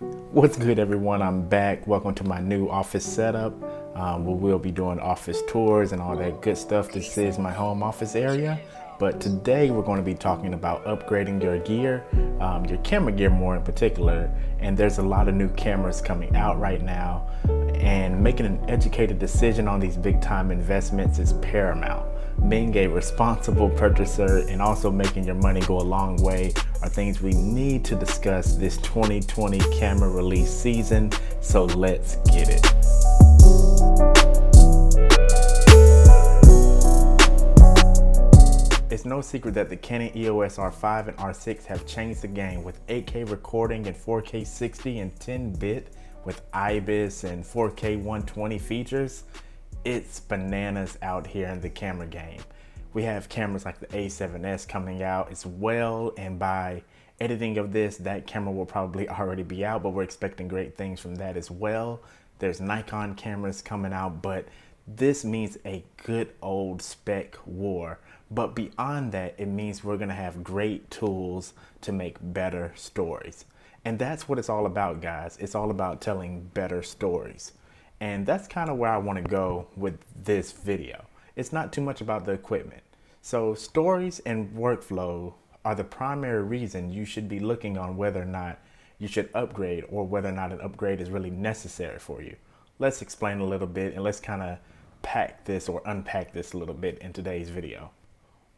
What's good, everyone? I'm back. Welcome to my new office setup. We will be doing office tours and all that good stuff. This is my home office area, but today we're going to be talking about upgrading your gear, your camera gear more in particular. And there's a lot of new cameras coming out right now, and making an educated decision on these big time investments is paramount. Being a responsible purchaser and also making your money go a long way are things we need to discuss this 2020 camera release season. So let's get it. It's no secret that the Canon EOS R5 and R6 have changed the game with 8K recording and 4K 60 and 10-bit with IBIS and 4K 120 features. It's bananas out here in the camera game. We have cameras like the A7S coming out as well, and by editing of this, that camera will probably already be out, but we're expecting great things from that as well. There's Nikon cameras coming out, but this means a good old spec war. But beyond that, it means we're gonna have great tools to make better stories. And that's what it's all about, guys. It's all about telling better stories. And that's kind of where I want to go with this video. It's not too much about the equipment. So stories and workflow are the primary reason you should be looking on whether or not you should upgrade or whether or not an upgrade is really necessary for you. Let's explain a little bit and let's kind of pack this or unpack this a little bit in today's video.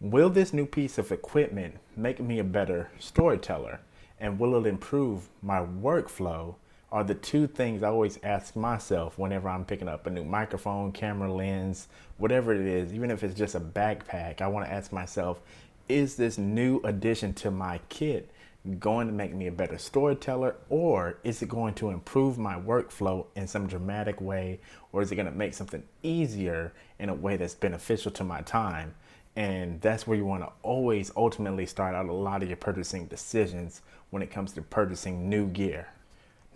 Will this new piece of equipment make me a better storyteller? And will it improve my workflow? Are the two things I always ask myself whenever I'm picking up a new microphone, camera lens, whatever it is, even if it's just a backpack. I want to ask myself, is this new addition to my kit going to make me a better storyteller, or is it going to improve my workflow in some dramatic way, or is it going to make something easier in a way that's beneficial to my time? And that's where you want to always ultimately start out a lot of your purchasing decisions when it comes to purchasing new gear.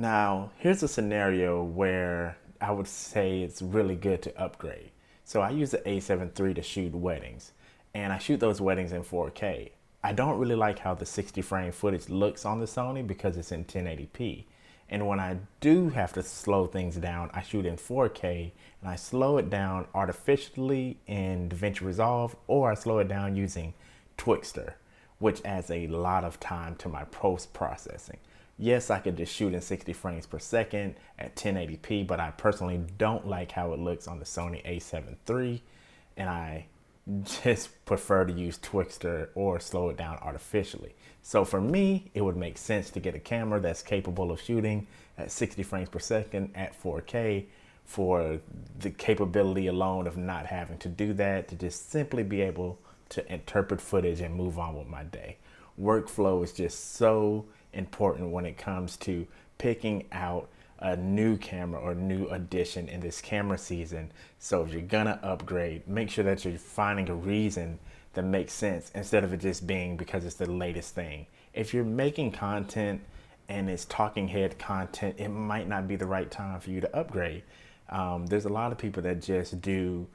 Now, here's a scenario where I would say it's really good to upgrade. So I use the A7 III to shoot weddings, and I shoot those weddings in 4K. I don't really like how the 60 frame footage looks on the Sony because it's in 1080p. And when I do have to slow things down, I shoot in 4K and I slow it down artificially in DaVinci Resolve, or I slow it down using Twixtor, which adds a lot of time to my post processing. Yes, I could just shoot in 60 frames per second at 1080p, but I personally don't like how it looks on the Sony A7 III, and I just prefer to use Twixtor or slow it down artificially. So for me, it would make sense to get a camera that's capable of shooting at 60 frames per second at 4K for the capability alone of not having to do that, to just simply be able to interpret footage and move on with my day. Workflow is just so important when it comes to picking out a new camera or new addition in this camera season. So if you're gonna upgrade, make sure that you're finding a reason that makes sense instead of it just being because it's the latest thing. If you're making content and it's talking head content, it might not be the right time for you to upgrade. There's a lot of people that just do,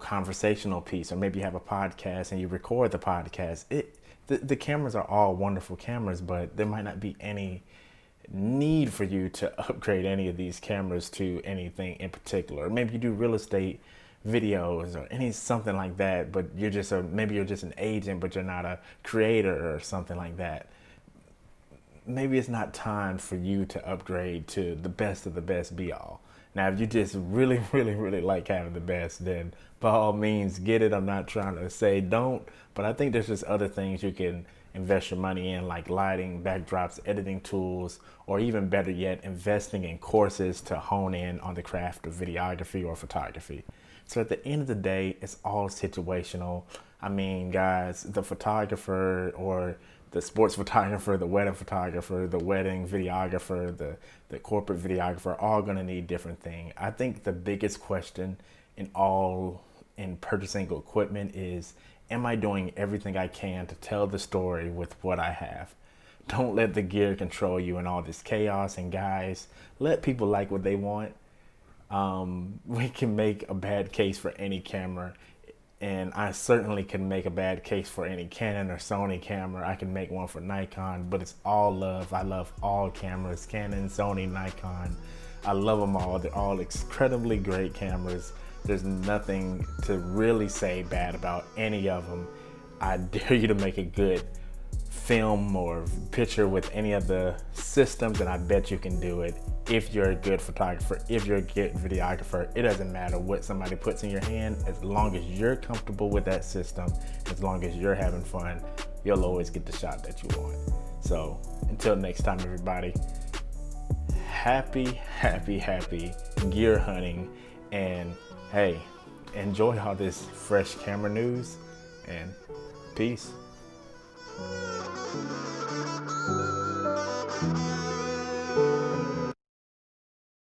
conversational piece, or maybe you have a podcast and you record the podcast. The cameras are all wonderful cameras, but there might not be any need for you to upgrade any of these cameras to anything in particular. Maybe you do real estate videos or something like that, but maybe you're just an agent, but you're not a creator or something like that. Maybe it's not time for you to upgrade to the best of the best be all. Now, if you just really, really, really like having the best, then by all means get it. I'm not trying to say don't, but I think there's just other things you can invest your money in, like lighting, backdrops, editing tools, or even better yet, investing in courses to hone in on the craft of videography or photography. So at the end of the day, it's all situational. I mean, guys, the photographer or the sports photographer, the wedding photographer, the wedding videographer, the corporate videographer are all going to need different things. I think the biggest question in purchasing equipment is, am I doing everything I can to tell the story with what I have? Don't let the gear control you in all this chaos. And guys, let people like what they want. We can make a bad case for any camera. And I certainly can make a bad case for any Canon or Sony camera. I can make one for Nikon, but it's all love. I love all cameras, Canon, Sony, Nikon. I love them all. They're all incredibly great cameras. There's nothing to really say bad about any of them. I dare you to make a good film or picture with any of the systems, and I bet you can do it if you're a good photographer, if you're a good videographer. It doesn't matter what somebody puts in your hand, as long as you're comfortable with that system, as long as you're having fun, you'll always get the shot that you want. So until next time, everybody, happy gear hunting, and hey, enjoy all this fresh camera news, and peace.